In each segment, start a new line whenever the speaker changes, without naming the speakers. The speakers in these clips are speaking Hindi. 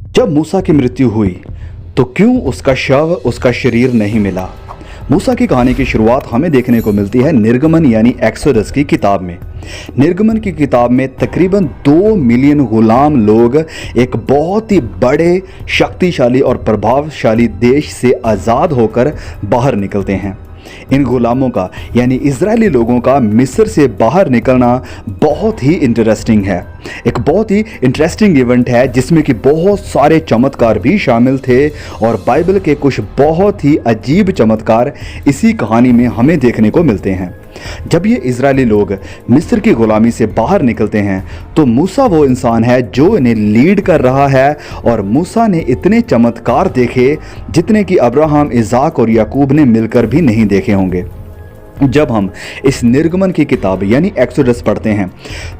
जब मूसा की मृत्यु हुई तो क्यों उसका शव, उसका शरीर नहीं मिला? मूसा की कहानी की शुरुआत हमें देखने को मिलती है निर्गमन यानी एक्सोडस की किताब में। निर्गमन की किताब में तकरीबन 2 मिलियन गुलाम लोग एक बहुत ही बड़े, शक्तिशाली और प्रभावशाली देश से आज़ाद होकर बाहर निकलते हैं। इन गुलामों का यानी इजरायली लोगों का मिस्र से बाहर निकलना बहुत ही इंटरेस्टिंग है। एक बहुत ही इंटरेस्टिंग इवेंट है जिसमें कि बहुत सारे चमत्कार भी शामिल थे और बाइबल के कुछ बहुत ही अजीब चमत्कार इसी कहानी में हमें देखने को मिलते हैं। जब ये इजरायली लोग मिस्र की गुलामी से बाहर निकलते हैं तो मूसा वो इंसान है जो इन्हें लीड कर रहा है और मूसा ने इतने चमत्कार देखे जितने कि अब्राहम, इज़ाक और याकूब ने मिलकर भी नहीं देखे होंगे। जब हम इस निर्गमन की किताब यानी एक्सोडस पढ़ते हैं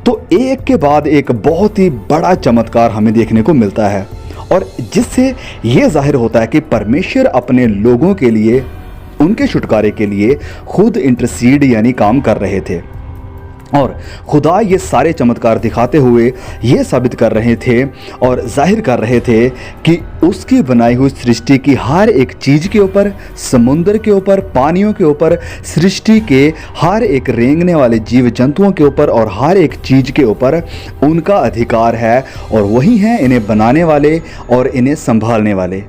तो एक के बाद एक बहुत ही बड़ा चमत्कार हमें देखने को मिलता है और जिससे ये जाहिर होता है कि परमेश्वर अपने लोगों के लिए, उनके छुटकारे के लिए खुद इंटरसीड यानी काम कर रहे थे। और खुदा ये सारे चमत्कार दिखाते हुए ये साबित कर रहे थे और जाहिर कर रहे थे कि उसकी बनाई हुई सृष्टि की हर एक चीज़ के ऊपर, समुद्र के ऊपर, पानियों के ऊपर, सृष्टि के हर एक रेंगने वाले जीव जंतुओं के ऊपर और हर एक चीज़ के ऊपर उनका अधिकार है और वही हैं इन्हें बनाने वाले और इन्हें संभालने वाले।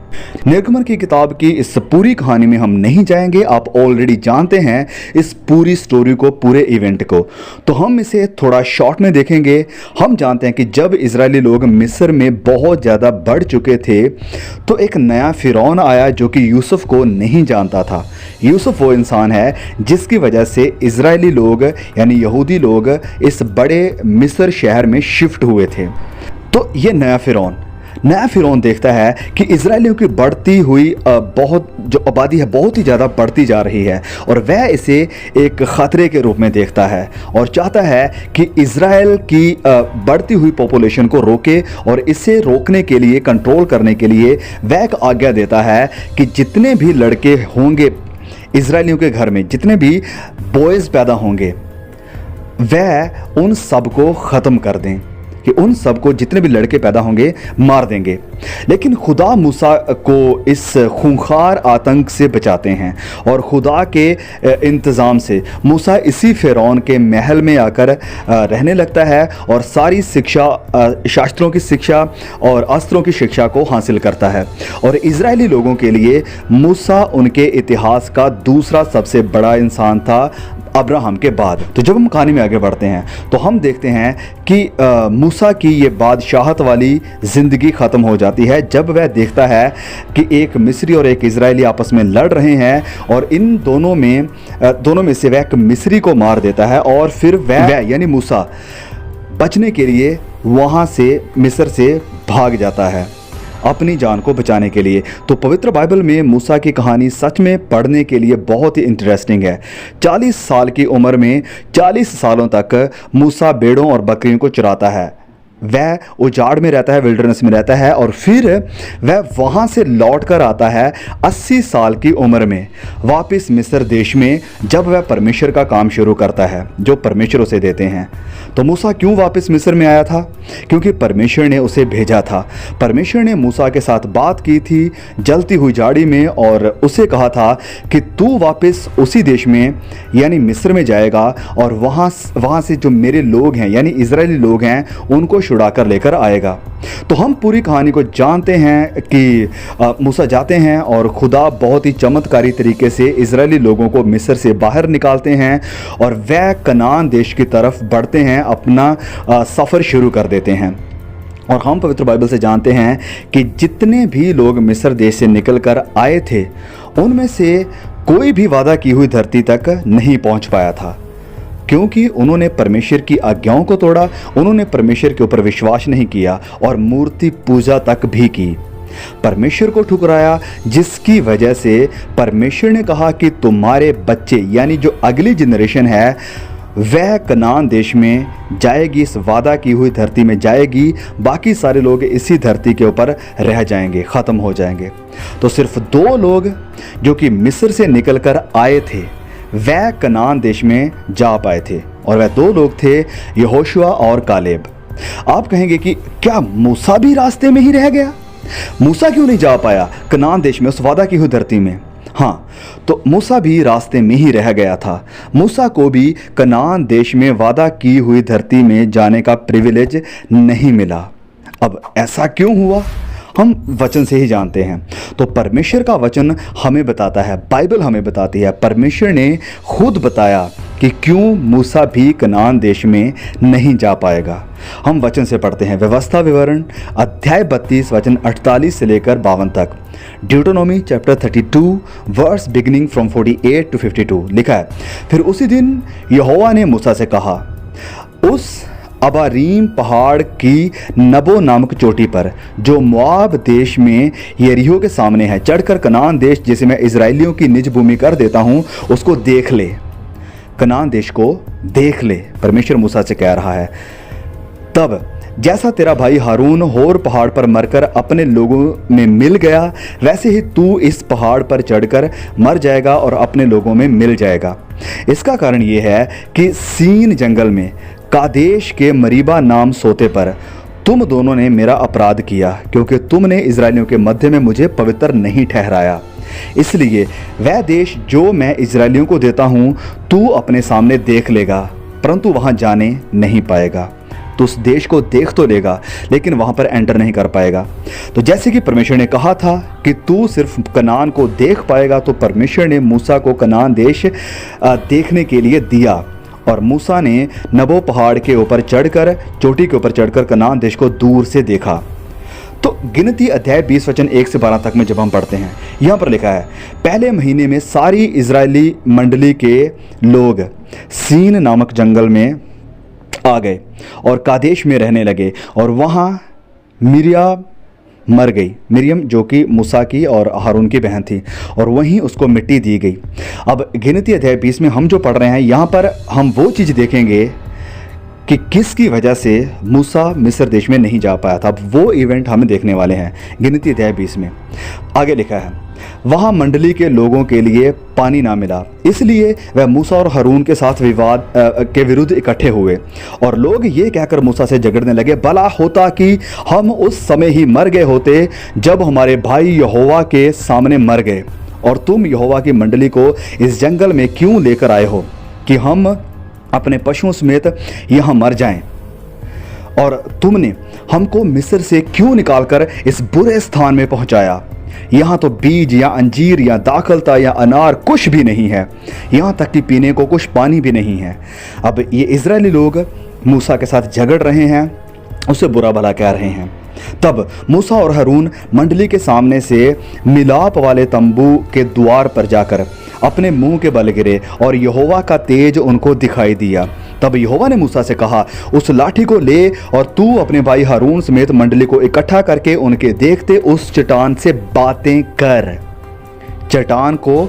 निर्गमन की किताब की इस पूरी कहानी में हम नहीं जाएंगे, आप ऑलरेडी जानते हैं इस पूरी स्टोरी को, पूरे इवेंट को, तो हम इसे थोड़ा शॉर्ट में देखेंगे। हम जानते हैं कि जब इजरायली लोग मिस्र में बहुत ज़्यादा बढ़ चुके थे तो एक नया फिरौन आया जो कि यूसुफ को नहीं जानता था। यूसुफ वो इंसान है जिसकी वजह से इजरायली लोग यानी यहूदी लोग इस बड़े मिस्र शहर में शिफ्ट हुए थे। तो ये नया फिरौन देखता है कि इजरायलियों की बढ़ती हुई बहुत जो आबादी है बहुत ही ज़्यादा बढ़ती जा रही है और वह इसे एक ख़तरे के रूप में देखता है और चाहता है कि इजराइल की बढ़ती हुई पॉपुलेशन को रोके और इसे रोकने के लिए, कंट्रोल करने के लिए वह एक आज्ञा देता है कि जितने भी लड़के होंगे इजरायलियों के घर में, जितने भी बॉयज़ पैदा होंगे वह उन सब को ख़त्म कर दें, कि उन सबको जितने भी लड़के पैदा होंगे मार देंगे। लेकिन खुदा मूसा को इस खूंखार आतंक से बचाते हैं और खुदा के इंतज़ाम से मूसा इसी फ़िरौन के महल में आकर रहने लगता है और सारी शिक्षा, शास्त्रों की शिक्षा और अस्त्रों की शिक्षा को हासिल करता है। और इजरायली लोगों के लिए मूसा उनके इतिहास का दूसरा सबसे बड़ा इंसान था अब्राहम के बाद। तो जब हम कहानी में आगे बढ़ते हैं तो हम देखते हैं कि मूसा की ये बादशाहत वाली ज़िंदगी ख़त्म हो जाती है जब वह देखता है कि एक मिस्री और एक इजरायली आपस में लड़ रहे हैं और इन दोनों में से वह एक मिस्री को मार देता है और फिर वह यानी मूसा बचने के लिए वहाँ से, मिस्र से भाग जाता है अपनी जान को बचाने के लिए। तो पवित्र बाइबल में मूसा की कहानी सच में पढ़ने के लिए बहुत ही इंटरेस्टिंग है। 40 साल की उम्र में 40 सालों तक मूसा भेड़ों और बकरियों को चराता है। वह उजाड़ में रहता है, विल्डरनेस में रहता है और फिर वह वहाँ से लौट कर आता है 80 साल की उम्र में वापस मिस्र देश में, जब वह परमेश्वर का काम शुरू करता है जो परमेश्वर उसे देते हैं। तो मूसा क्यों वापस मिस्र में आया था? क्योंकि परमेश्वर ने उसे भेजा था। परमेश्वर ने मूसा के साथ बात की थी जलती हुई झाड़ी में और उसे कहा था कि तू वापस उसी देश में यानी मिस्र में जाएगा और वहाँ से जो मेरे लोग हैं यानी इजरायली लोग हैं उनको छुड़ा कर लेकर आएगा। तो हम पूरी कहानी को जानते हैं कि मूसा जाते हैं और खुदा बहुत ही चमत्कारी तरीके से इजरायली लोगों को मिस्र से बाहर निकालते हैं और वह कनान देश की तरफ बढ़ते हैं, अपना सफ़र शुरू कर देते हैं। और हम पवित्र बाइबल से जानते हैं कि जितने भी लोग मिस्र देश से निकल कर आए थे उनमें से कोई भी वादा की हुई धरती तक नहीं पहुंच पाया था, क्योंकि उन्होंने परमेश्वर की आज्ञाओं को तोड़ा, उन्होंने परमेश्वर के ऊपर विश्वास नहीं किया और मूर्ति पूजा तक भी की, परमेश्वर को ठुकराया, जिसकी वजह से परमेश्वर ने कहा कि तुम्हारे बच्चे यानी जो अगली जनरेशन है वह कनान देश में जाएगी, इस वादा की हुई धरती में जाएगी, बाकी सारे लोग इसी धरती के ऊपर रह जाएंगे, ख़त्म हो जाएंगे। तो सिर्फ 2 लोग जो कि मिस्र से निकलकर आए थे वह कनान देश में जा पाए थे और वह 2 लोग थे, यहोशुआ और कालेब। आप कहेंगे कि क्या मूसा भी रास्ते में ही रह गया? मूसा क्यों नहीं जा पाया कनान देश में, उस वादा की हुई धरती में? हाँ, तो मूसा भी रास्ते में ही रह गया था। मूसा को भी कनान देश में वादा की हुई धरती में जाने का प्रिविलेज नहीं मिला। अब ऐसा क्यों हुआ, हम वचन से ही जानते हैं। तो परमेश्वर का वचन हमें बताता है, बाइबल हमें बताती है, परमेश्वर ने खुद बताया कि क्यों मूसा भी कनान देश में नहीं जा पाएगा। हम वचन से पढ़ते हैं, व्यवस्था विवरण अध्याय 32 वचन 48 से लेकर 52 तक। Deuteronomy chapter 32 verse beginning from 48 to 52 लिखा है, फिर उसी दिन यहोवा ने मूसा से कहा, उस अबारीम पहाड़ की नबो नामक चोटी पर जो मोआब देश में यरीहो के सामने है, चढ़कर कनान देश जिसे मैं इजराइलियों की निज भूमि कर देता हूँ उसको देख ले। कनान देश को देख ले, परमेश्वर मूसा से कह रहा है। तब जैसा तेरा भाई हारून होर पहाड़ पर मरकर अपने लोगों में मिल गया, वैसे ही तू इस पहाड़ पर चढ़कर मर जाएगा और अपने लोगों में मिल जाएगा। इसका कारण ये है कि सीन जंगल में कादेश के मरीबा नाम सोते पर तुम दोनों ने मेरा अपराध किया, क्योंकि तुमने इजराइलियों के मध्य में मुझे पवित्र नहीं ठहराया। इसलिए वह देश जो मैं इजराइलियों को देता हूँ तू अपने सामने देख लेगा, परंतु वहाँ जाने नहीं पाएगा। तो उस देश को देख तो लेगा लेकिन वहाँ पर एंटर नहीं कर पाएगा। तो जैसे कि परमेश्वर ने कहा था कि तू सिर्फ कनान को देख पाएगा, तो परमेश्वर ने मूसा को कनान देश देखने के लिए दिया। और मूसा ने नबो पहाड़ के ऊपर चढ़कर, चोटी के ऊपर चढ़कर कनान देश को दूर से देखा। तो गिनती अध्याय 20 वचन 1 से 12 तक में जब हम पढ़ते हैं, यहाँ पर लिखा है, पहले महीने में सारी इजरायली मंडली के लोग सीन नामक जंगल में आ गए और कादेश में रहने लगे, और वहाँ मिरियम मर गई। मिरियम जो कि मूसा की और हारून की बहन थी, और वहीं उसको मिट्टी दी गई। अब गिनती अध्याय 20 में हम जो पढ़ रहे हैं, यहाँ पर हम वो चीज़ देखेंगे कि किसकी वजह से मूसा मिस्र देश में नहीं जा पाया था। अब वो इवेंट हम देखने वाले हैं गिनती अध्याय 20 में। आगे लिखा है, वहाँ मंडली के लोगों के लिए पानी ना मिला, इसलिए वह मूसा और हारून के साथ विवाद के विरुद्ध इकट्ठे हुए, और लोग ये कहकर मूसा से झगड़ने लगे, भला होता कि हम उस समय ही मर गए होते जब हमारे भाई यहोवा के सामने मर गए, और तुम यहोवा की मंडली को इस जंगल में क्यों लेकर आए हो कि हम अपने पशुओं समेत यहाँ मर जाएं, और तुमने हमको मिस्र से क्यों निकालकर इस बुरे स्थान में पहुँचाया। यहाँ तो बीज या अंजीर या दाखलता या अनार कुछ भी नहीं है, यहाँ तक कि पीने को कुछ पानी भी नहीं है। अब ये इजरायली लोग मूसा के साथ झगड़ रहे हैं, उसे बुरा भला कह रहे हैं। तब मूसा और हारून मंडली के सामने से मिलाप वाले तंबू के द्वार पर जाकर अपने मुंह के बल गिरे, और यहोवा का तेज उनको दिखाई दिया। तब यहोवा ने मूसा से कहा, उस लाठी को ले और तू अपने भाई हारून समेत मंडली को इकट्ठा करके उनके देखते उस चट्टान से बातें कर। चट्टान को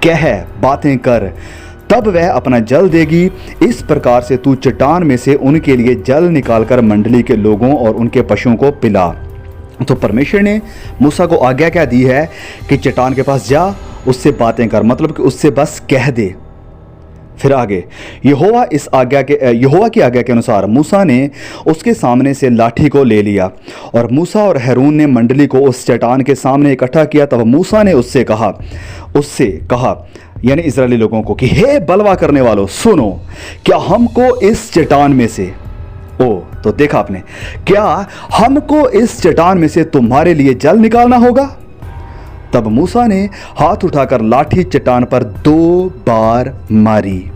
कह बातें कर, तब वह अपना जल देगी। इस प्रकार से तू चट्टान में से उनके लिए जल निकालकर मंडली के लोगों और उनके पशुओं को पिला। तो परमेश्वर ने मूसा को आज्ञा क्या दी है कि चट्टान के पास जा, उससे बातें कर, मतलब कि उससे बस कह दे। फिर आगे यहोवा की आज्ञा के अनुसार मूसा ने उसके सामने से लाठी को ले लिया, और मूसा और हारून ने मंडली को उस चट्टान के सामने इकट्ठा किया। तब मूसा ने उससे कहा यानी इजरायली लोगों को कि हे बलवा करने वालों, सुनो, क्या हमको इस चट्टान में से तो देखा आपने, क्या हमको इस चट्टान में से तुम्हारे लिए जल निकालना होगा। तब मूसा ने हाथ उठाकर लाठी चट्टान पर 2 बार मारी।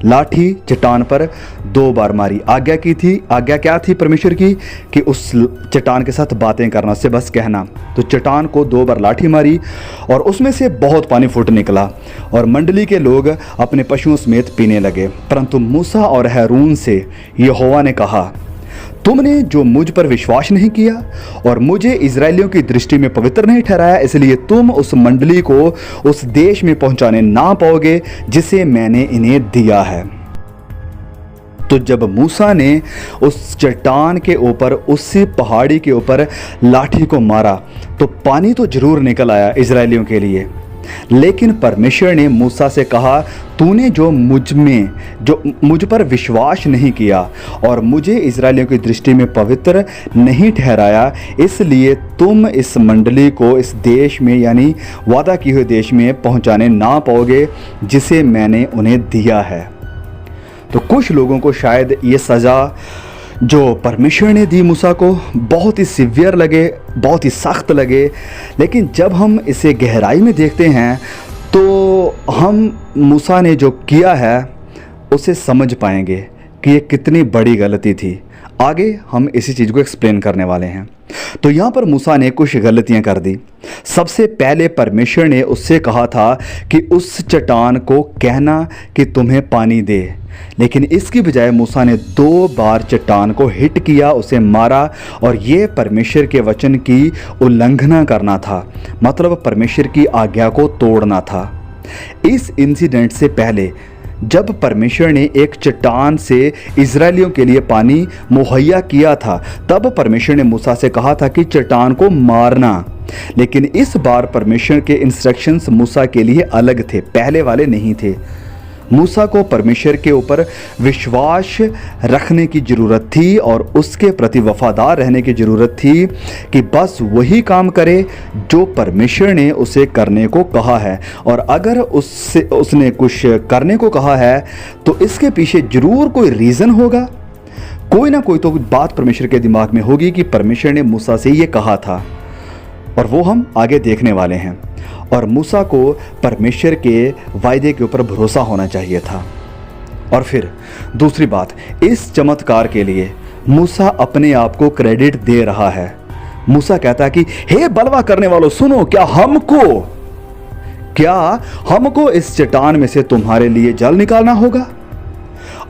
लाठी चट्टान पर 2 बार मारी। आज्ञा क्या थी परमेश्वर की कि उस चट्टान के साथ बातें करना, उससे बस कहना। तो चट्टान को 2 बार लाठी मारी और उसमें से बहुत पानी फूट निकला, और मंडली के लोग अपने पशुओं समेत पीने लगे। परंतु मूसा और हारून से यहोवा ने कहा, तुमने जो मुझ पर विश्वास नहीं किया और मुझे इजरायलियों की दृष्टि में पवित्र नहीं ठहराया, इसलिए तुम उस मंडली को उस देश में पहुंचाने ना पाओगे जिसे मैंने इन्हें दिया है। तो जब मूसा ने उस चट्टान के ऊपर, उसी पहाड़ी के ऊपर लाठी को मारा, तो पानी तो जरूर निकल आया इजरायलियों के लिए, लेकिन परमेश्वर ने मूसा से कहा, तूने जो मुझ पर विश्वास नहीं किया और मुझे इस्राएलियों की दृष्टि में पवित्र नहीं ठहराया, इसलिए तुम इस मंडली को इस देश में यानी वादा किए हुए देश में पहुंचाने ना पाओगे जिसे मैंने उन्हें दिया है। तो कुछ लोगों को शायद ये सज़ा जो परमेश्वर ने दी मूसा को बहुत ही सीवियर लगे, बहुत ही सख्त लगे, लेकिन जब हम इसे गहराई में देखते हैं तो हम मूसा ने जो किया है उसे समझ पाएंगे कि ये कितनी बड़ी गलती थी। आगे हम इसी चीज़ को एक्सप्लेन करने वाले हैं। तो यहाँ पर मूसा ने कुछ गलतियाँ कर दी। सबसे पहले परमेश्वर ने उससे कहा था कि उस चट्टान को कहना कि तुम्हें पानी दे, लेकिन इसकी बजाय मूसा ने 2 बार चट्टान को हिट किया, उसे मारा, और ये परमेश्वर के वचन की उल्लंघना करना था, मतलब परमेश्वर की आज्ञा को तोड़ना था। इस इंसिडेंट से पहले जब परमेश्वर ने एक चट्टान से इजरायलियों के लिए पानी मुहैया किया था, तब परमेश्वर ने मूसा से कहा था कि चट्टान को मारना, लेकिन इस बार परमेश्वर के इंस्ट्रक्शंस मूसा के लिए अलग थे, पहले वाले नहीं थे। मूसा को परमेश्वर के ऊपर विश्वास रखने की ज़रूरत थी और उसके प्रति वफादार रहने की ज़रूरत थी कि बस वही काम करे जो परमेश्वर ने उसे करने को कहा है, और अगर उसने कुछ करने को कहा है तो इसके पीछे ज़रूर कोई रीज़न होगा, कोई ना कोई तो बात परमेश्वर के दिमाग में होगी कि परमेश्वर ने मूसा से ये कहा था, और वो हम आगे देखने वाले हैं। और मूसा को परमेश्वर के वायदे के ऊपर भरोसा होना चाहिए था। और फिर दूसरी बात, इस चमत्कार के लिए मूसा अपने आप को क्रेडिट दे रहा है। मूसा कहता है कि हे बलवा करने वालों, सुनो, क्या हमको इस चट्टान में से तुम्हारे लिए जल निकालना होगा?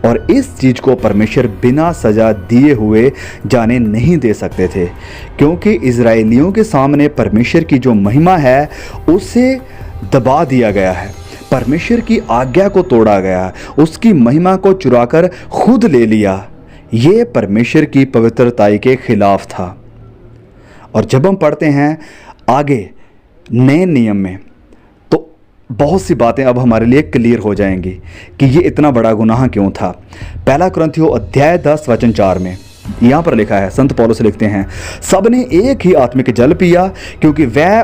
और इस चीज को परमेश्वर बिना सजा दिए हुए जाने नहीं दे सकते थे, क्योंकि इजरायलियों के सामने परमेश्वर की जो महिमा है उसे दबा दिया गया है, परमेश्वर की आज्ञा को तोड़ा गया, उसकी महिमा को चुराकर खुद ले लिया। ये परमेश्वर की पवित्रताई के खिलाफ था। और जब हम पढ़ते हैं आगे नए नियम में तो बहुत सी बातें अब हमारे लिए क्लियर हो जाएंगी कि ये इतना बड़ा गुनाह क्यों था। पहला कुरिन्थियों अध्याय 10 वचन 4 में यहाँ पर लिखा है, संत पौलुस लिखते हैं, सबने एक ही आत्मिक जल पिया, क्योंकि वह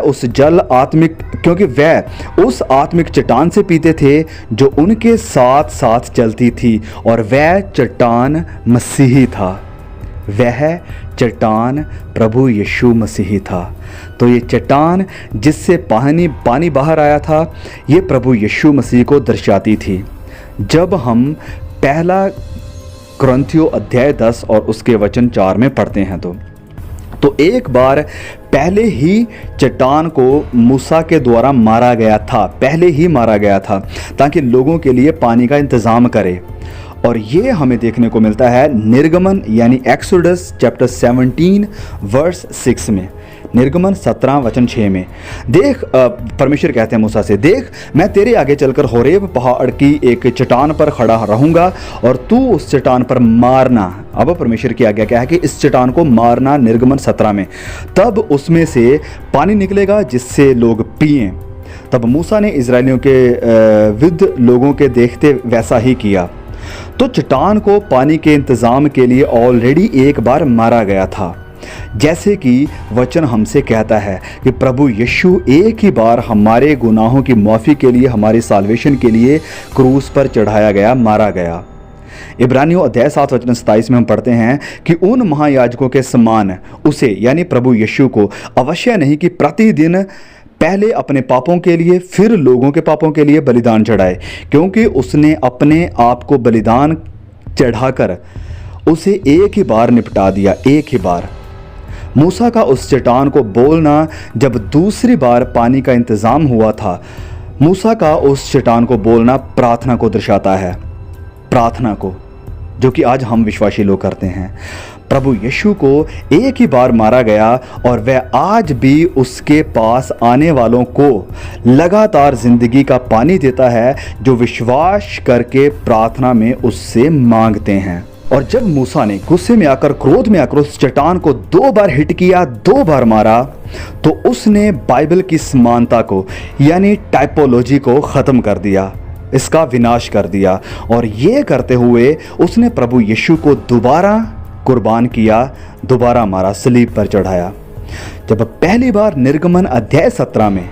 उस आत्मिक चट्टान से पीते थे जो उनके साथ साथ चलती थी, और वह चट्टान मसीही था। वह चट्टान प्रभु यीशु मसीही था। तो ये चट्टान जिससे पानी बाहर आया था, ये प्रभु यीशु मसीह को दर्शाती थी। जब हम पहला कुरिन्थियों अध्याय 10 और उसके वचन 4 में पढ़ते हैं तो एक बार पहले ही चट्टान को मूसा के द्वारा मारा गया था, पहले ही मारा गया था, ताकि लोगों के लिए पानी का इंतज़ाम करे। और ये हमें देखने को मिलता है निर्गमन यानी एक्सोडस चैप्टर 17 वर्स 6 में, निर्गमन 17 वचन 6 में। देख, परमेश्वर कहते हैं मूसा से, देख मैं तेरे आगे चलकर होरेब पहाड़ की एक चट्टान पर खड़ा रहूंगा और तू उस चट्टान पर मारना। अब परमेश्वर की आज्ञा क्या है कि इस चट्टान को मारना, निर्गमन 17 में। तब उसमें से पानी निकलेगा जिससे लोग पिएं। तब मूसा ने इजरायलियों के विरुद्ध लोगों के देखते वैसा ही किया। तो चट्टान को पानी के इंतज़ाम के लिए ऑलरेडी एक बार मारा गया था, जैसे कि वचन हमसे कहता है कि प्रभु यीशु एक ही बार हमारे गुनाहों की माफ़ी के लिए, हमारी साल्वेशन के लिए क्रूस पर चढ़ाया गया, मारा गया। इब्रानियों अध्याय 7 वचन 27 में हम पढ़ते हैं कि उन महायाजकों के समान उसे यानी प्रभु यीशु को अवश्य नहीं कि प्रतिदिन पहले अपने पापों के लिए फिर लोगों के पापों के लिए बलिदान चढ़ाए, क्योंकि उसने अपने आप को बलिदान चढ़ाकर उसे एक ही बार निपटा दिया, एक ही बार। मूसा का उस चट्टान को बोलना जब दूसरी बार पानी का इंतज़ाम हुआ था, मूसा का उस चट्टान को बोलना प्रार्थना को दर्शाता है, प्रार्थना को, जो कि आज हम विश्वासी लोग करते हैं। प्रभु यीशु को एक ही बार मारा गया और वह आज भी उसके पास आने वालों को लगातार ज़िंदगी का पानी देता है, जो विश्वास करके प्रार्थना में उससे मांगते हैं। और जब मूसा ने गुस्से में आकर, क्रोध में आकर उस चट्टान को 2 बार हिट किया, 2 बार मारा, तो उसने बाइबल की समानता को यानी टाइपोलॉजी को ख़त्म कर दिया, इसका विनाश कर दिया। और ये करते हुए उसने प्रभु यीशु को दोबारा कुर्बान किया, दोबारा मारा, सलीब पर चढ़ाया। जब पहली बार निर्गमन अध्याय 17 में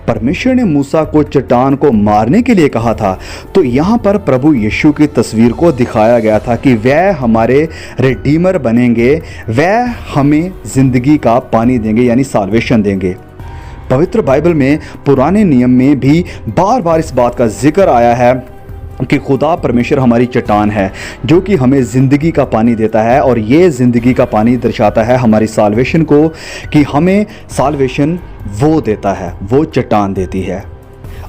परमेश्वर ने मूसा को चट्टान को मारने के लिए कहा था, तो यहाँ पर प्रभु यीशु की तस्वीर को दिखाया गया था कि वह हमारे रिडीमर बनेंगे, वह हमें ज़िंदगी का पानी देंगे यानी साल्वेशन देंगे। पवित्र बाइबल में पुराने नियम में भी बार बार इस बात का जिक्र आया है कि खुदा परमेश्वर हमारी चट्टान है जो कि हमें ज़िंदगी का पानी देता है, और ये ज़िंदगी का पानी दर्शाता है हमारी साल्वेशन को, कि हमें साल्वेशन वो देता है, वो चट्टान देती है।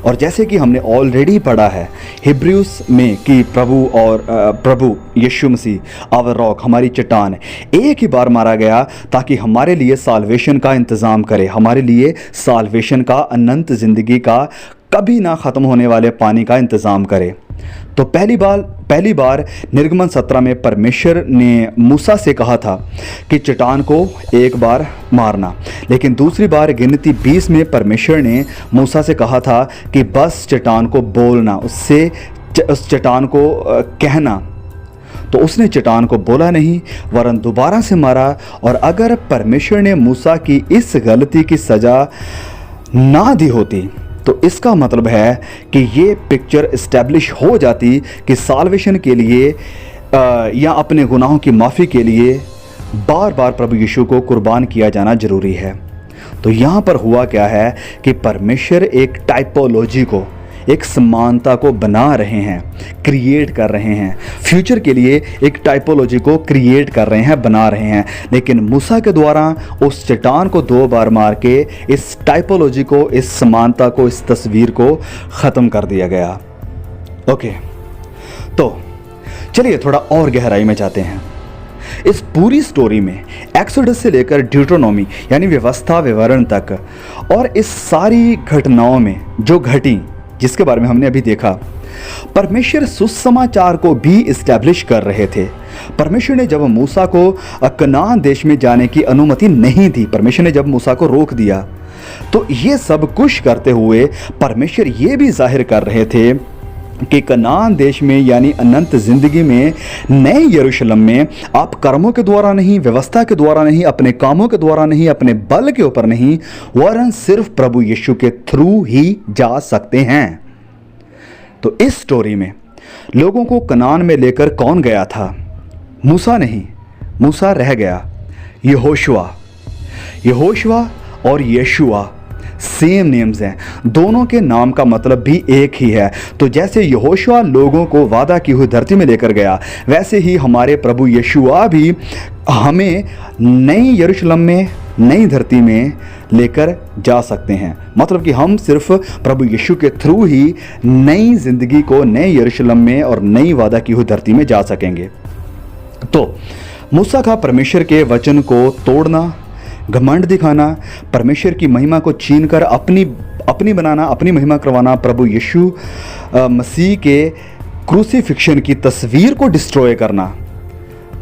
और जैसे कि हमने ऑलरेडी पढ़ा है हिब्रूस में कि प्रभु यीशु मसीह आवर रॉक, हमारी चट्टान, एक ही बार मारा गया ताकि हमारे लिए साल्वेशन का इंतज़ाम करे, हमारे लिए साल्वेशन का, अनंत ज़िंदगी का, कभी ना ख़त्म होने वाले पानी का इंतज़ाम करे। तो पहली बार निर्गमन 17 में परमेश्वर ने मूसा से कहा था कि चट्टान को एक बार मारना, लेकिन दूसरी बार गिनती 20 में परमेश्वर ने मूसा से कहा था कि बस चट्टान को बोलना, उससे उस चट्टान को कहना। तो उसने चट्टान को बोला नहीं, वरन दोबारा से मारा। और अगर परमेश्वर ने मूसा की इस गलती की सज़ा ना दी होती तो इसका मतलब है कि ये पिक्चर इस्टेब्लिश हो जाती कि साल्वेशन के लिए या अपने गुनाहों की माफ़ी के लिए बार बार प्रभु यीशु को कुर्बान किया जाना ज़रूरी है। तो यहाँ पर हुआ क्या है कि परमेश्वर एक टाइपोलॉजी को, एक समानता को बना रहे हैं, क्रिएट कर रहे हैं, फ्यूचर के लिए एक टाइपोलॉजी को क्रिएट कर रहे हैं, बना रहे हैं। लेकिन मूसा के द्वारा उस चट्टान को 2 बार मार के इस टाइपोलॉजी को, इस समानता को, इस तस्वीर को ख़त्म कर दिया गया। ओके, तो चलिए थोड़ा और गहराई में जाते हैं। इस पूरी स्टोरी में एक्सोडस से लेकर ड्यूटरोनोमी यानी व्यवस्था विवरण तक, और इस सारी घटनाओं में जो घटी, जिसके बारे में हमने अभी देखा, परमेश्वर सुसमाचार को भी इस्टेब्लिश कर रहे थे। परमेश्वर ने जब मूसा को कनान देश में जाने की अनुमति नहीं दी, परमेश्वर ने जब मूसा को रोक दिया, तो ये सब कुछ करते हुए परमेश्वर ये भी जाहिर कर रहे थे कि कनान देश में यानी अनंत ज़िंदगी में, नए यरूशलेम में, आप कर्मों के द्वारा नहीं, व्यवस्था के द्वारा नहीं, अपने कामों के द्वारा नहीं, अपने बल के ऊपर नहीं, वरन सिर्फ प्रभु यीशु के थ्रू ही जा सकते हैं। तो इस स्टोरी में लोगों को कनान में लेकर कौन गया था? मूसा नहीं, मूसा रह गया। यहोशुआ और यशुआ सेम नेम्स हैं, दोनों के नाम का मतलब भी एक ही है। तो जैसे यहोशुआ लोगों को वादा की हुई धरती में लेकर गया, वैसे ही हमारे प्रभु यशुआ भी हमें नई यरूशलेम में, नई धरती में लेकर जा सकते हैं। मतलब कि हम सिर्फ प्रभु यीशु के थ्रू ही नई ज़िंदगी को, नए यरूशलेम में और नई वादा की हुई धरती में जा सकेंगे। तो मूसा का परमेश्वर के वचन को तोड़ना, घमंड दिखाना, परमेश्वर की महिमा को छीनकर अपनी बनाना, अपनी महिमा करवाना, प्रभु यीशु मसीह के क्रूसीफिक्शन की तस्वीर को डिस्ट्रॉय करना,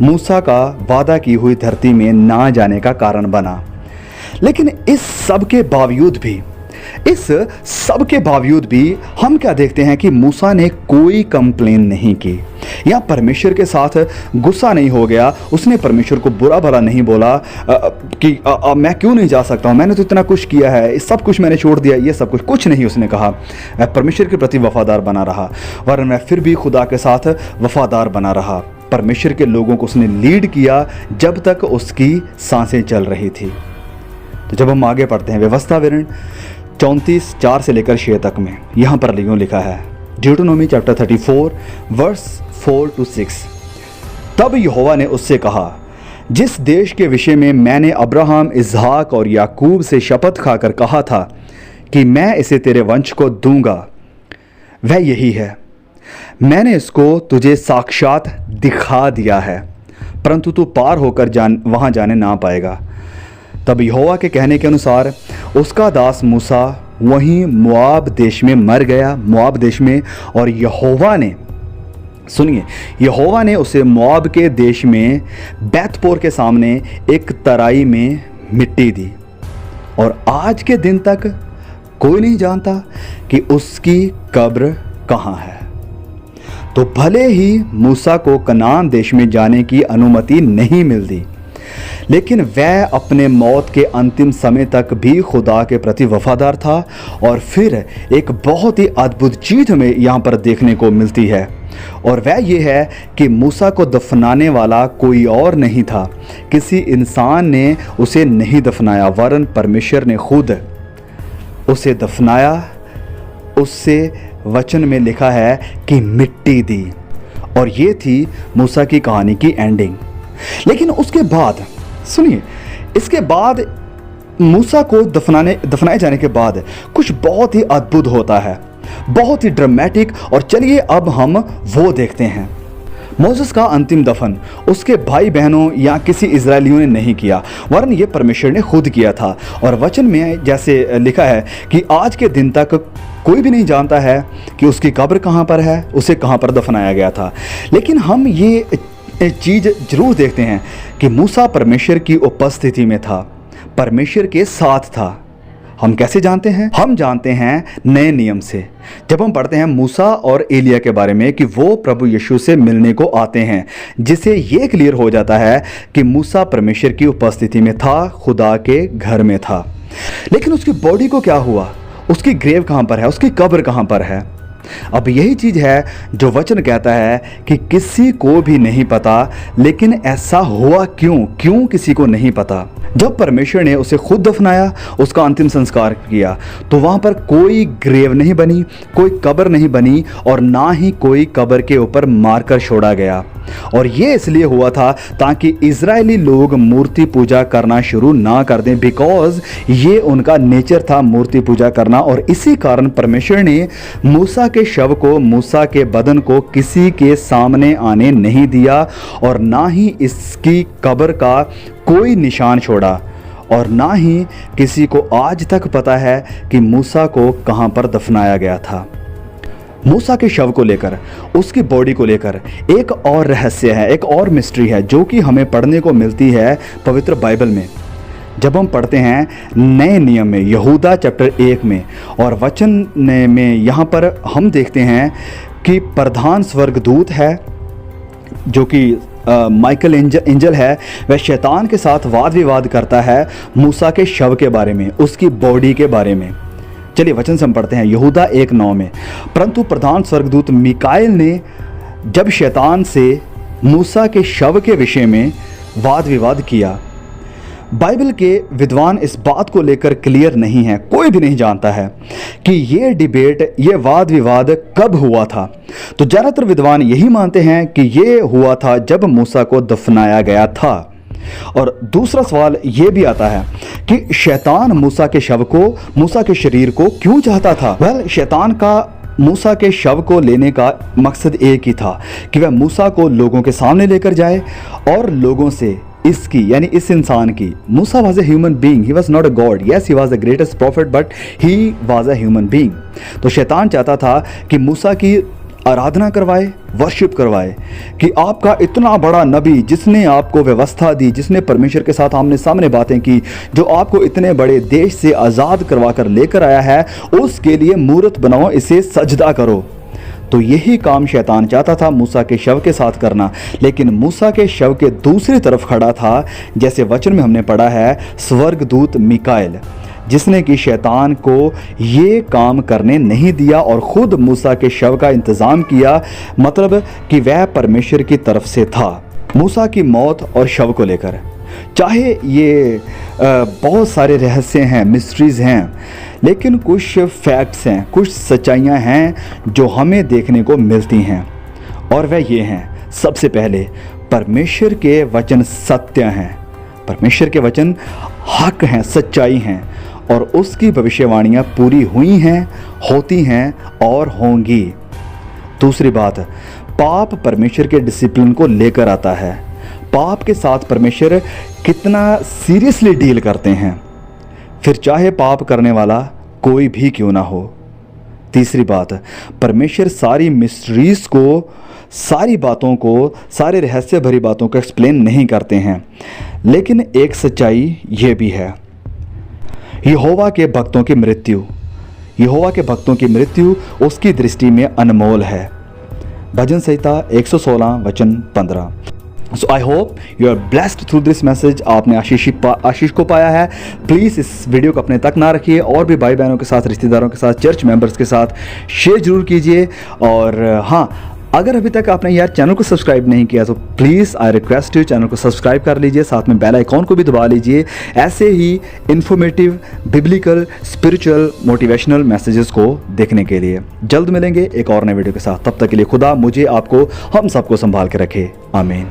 मूसा का वादा की हुई धरती में ना जाने का कारण बना। लेकिन इस सब के बावजूद भी हम क्या देखते हैं कि मूसा ने कोई कंप्लेन नहीं की या परमेश्वर के साथ गुस्सा नहीं हो गया। उसने परमेश्वर को बुरा भला नहीं बोला कि मैं क्यों नहीं जा सकता हूँ, मैंने तो इतना कुछ किया है, सब कुछ मैंने छोड़ दिया, ये सब कुछ नहीं उसने कहा। मैं परमेश्वर के प्रति वफादार बना रहा, वरना मैं फिर भी खुदा के साथ वफादार बना रहा। परमेश्वर के लोगों को उसने लीड किया जब तक उसकी सांसें चल रही थी। तो जब हम आगे पढ़ते हैं व्यवस्था विवरण 34:4 से लेकर 6 तक में, यहाँ पर यूँ लिखा है, ड्यूटोनोमी चैप्टर 34 वर्स 4 to 6। तब यहोवा ने उससे कहा, जिस देश के विषय में मैंने अब्राहम, इसहाक और याकूब से शपथ खाकर कहा था कि मैं इसे तेरे वंश को दूंगा, वह यही है। मैंने इसको तुझे साक्षात दिखा दिया है, परंतु तू पार होकर वहाँ जाने ना पाएगा। तब यहोवा के कहने के अनुसार उसका दास मूसा वहीं मोआब देश में मर गया, मोआब देश में। और यहोवा ने सुनिए, यहोवा ने उसे मोआब के देश में बैतपोर के सामने एक तराई में मिट्टी दी, और आज के दिन तक कोई नहीं जानता कि उसकी कब्र कहाँ है। तो भले ही मूसा को कनान देश में जाने की अनुमति नहीं मिलती, लेकिन वह अपने मौत के अंतिम समय तक भी खुदा के प्रति वफादार था। और फिर एक बहुत ही अद्भुत चीज़ हमें यहाँ पर देखने को मिलती है, और वह ये है कि मूसा को दफनाने वाला कोई और नहीं था। किसी इंसान ने उसे नहीं दफनाया, वरन परमेश्वर ने खुद उसे दफनाया। उससे वचन में लिखा है कि मिट्टी दी, और ये थी मूसा की कहानी की एंडिंग। लेकिन उसके बाद सुनिए, इसके बाद मूसा को दफनाए जाने के बाद कुछ बहुत ही अद्भुत होता है, बहुत ही ड्रामेटिक। और चलिए अब हम वो देखते हैं। मोसेस का अंतिम दफन उसके भाई बहनों या किसी इजरायलियों ने नहीं किया, वरन ये परमेश्वर ने खुद किया था। और वचन में जैसे लिखा है कि आज के दिन तक कोई भी नहीं जानता है कि उसकी कब्र कहाँ पर है, उसे कहाँ पर दफनाया गया था। लेकिन हम ये चीज़ जरूर देखते हैं कि मूसा परमेश्वर की उपस्थिति में था, परमेश्वर के साथ था। हम कैसे जानते हैं? हम जानते हैं नए नियम से, जब हम पढ़ते हैं मूसा और एलिया के बारे में कि वो प्रभु यीशु से मिलने को आते हैं, जिसे ये क्लियर हो जाता है कि मूसा परमेश्वर की उपस्थिति में था, खुदा के घर में था। लेकिन उसकी बॉडी को क्या हुआ? उसकी ग्रेव कहाँ पर है? उसकी कब्र कहाँ पर है? अब यही चीज़ है जो वचन कहता है कि किसी को भी नहीं पता। लेकिन ऐसा हुआ क्यों किसी को नहीं पता। जब परमेश्वर ने उसे खुद दफनाया, उसका अंतिम संस्कार किया, तो वहाँ पर कोई ग्रेव नहीं बनी, कोई कब्र नहीं बनी, और ना ही कोई कब्र के ऊपर मारकर छोड़ा गया। और ये इसलिए हुआ था ताकि इजरायली लोग मूर्ति पूजा करना शुरू ना कर दें, बिकॉज ये उनका नेचर था मूर्ति पूजा करना। और इसी कारण परमेश्वर ने मूसा के शव को, मूसा के बदन को किसी के सामने आने नहीं दिया, और ना ही इसकी कब्र का कोई निशान छोड़ा, और ना ही किसी को आज तक पता है कि मूसा को कहाँ पर दफनाया गया था। मूसा के शव को लेकर, उसकी बॉडी को लेकर एक और रहस्य है, एक और मिस्ट्री है, जो कि हमें पढ़ने को मिलती है पवित्र बाइबल में। जब हम पढ़ते हैं नए नियम में, यहूदा चैप्टर 1 में, और वचन में यहाँ पर हम देखते हैं कि प्रधान स्वर्गदूत है, जो कि माइकल एंजल है, वह शैतान के साथ वाद विवाद करता है मूसा के शव के बारे में, उसकी बॉडी के बारे में। चलिए वचन से हम पढ़ते हैं यहूदा 1:9 में। परंतु प्रधान स्वर्गदूत मिकाएल ने जब शैतान से मूसा के शव के विषय में वाद विवाद किया। बाइबल के विद्वान इस बात को लेकर क्लियर नहीं है, कोई भी नहीं जानता है कि ये डिबेट, ये वाद विवाद कब हुआ था। तो ज़्यादातर विद्वान यही मानते हैं कि ये हुआ था जब मूसा को दफनाया गया था। और दूसरा सवाल ये भी आता है कि शैतान मूसा के शव को, मूसा के शरीर को क्यों चाहता था? शैतान का मूसा के शव को लेने का मकसद एक ही था कि वह मूसा को लोगों के सामने लेकर जाए और लोगों से इसकी, यानी इस इंसान की, मूसा was a human being, he was not a god, yes he was the greatest prophet, but he was a human being. तो शैतान चाहता था कि मूसा की आराधना करवाए, वर्शिप करवाए, कि आपका इतना बड़ा नबी जिसने आपको व्यवस्था दी, जिसने परमेश्वर के साथ आमने सामने बातें की, जो आपको इतने बड़े देश से आज़ाद करवा कर लेकर आया है, उसके लिए मूर्त बनाओ, इसे सजदा करो। तो यही काम शैतान चाहता था मूसा के शव के साथ करना। लेकिन मूसा के शव के दूसरी तरफ खड़ा था, जैसे वचन में हमने पढ़ा है, स्वर्गदूत मिकाएल, जिसने कि शैतान को ये काम करने नहीं दिया और खुद मूसा के शव का इंतज़ाम किया। मतलब कि वह परमेश्वर की तरफ से था। मूसा की मौत और शव को लेकर, चाहे ये बहुत सारे रहस्य हैं, मिस्ट्रीज़ हैं, लेकिन कुछ फैक्ट्स हैं, कुछ सच्चाइयाँ हैं जो हमें देखने को मिलती हैं। और वह ये हैं, सबसे पहले परमेश्वर के वचन सत्य हैं, परमेश्वर के वचन हक हैं, सच्चाई हैं, और उसकी भविष्यवाणियाँ पूरी हुई हैं, होती हैं और होंगी। दूसरी बात, पाप परमेश्वर के डिसिप्लिन को लेकर आता है। पाप के साथ परमेश्वर कितना सीरियसली डील करते हैं, फिर चाहे पाप करने वाला कोई भी क्यों ना हो। तीसरी बात, परमेश्वर सारी मिस्ट्रीज़ को सारी बातों को, सारे रहस्य भरी बातों को एक्सप्लेन नहीं करते हैं, लेकिन एक सच्चाई ये भी है, यहोवा के भक्तों की मृत्यु उसकी दृष्टि में अनमोल है। भजन संहिता 116 वचन 15। So I hope you are blessed through this message. आपने आशीष को पाया है। प्लीज़ इस वीडियो को अपने तक ना रखिए और भी भाई बहनों के साथ, रिश्तेदारों के साथ, चर्च मेंबर्स के साथ शेयर जरूर कीजिए। और हाँ, अगर अभी तक आपने यार चैनल को सब्सक्राइब नहीं किया तो please I request you channel को सब्सक्राइब कर लीजिए, साथ में बेल आइकॉन को भी दबा लीजिए ऐसे ही informative, biblical, spiritual, motivational messages को देखने के लिए। जल्द मिलेंगे एक और नए वीडियो के साथ। तब तक के लिए खुदा मुझे, आपको, हम सबको संभाल के रखे। आमीन।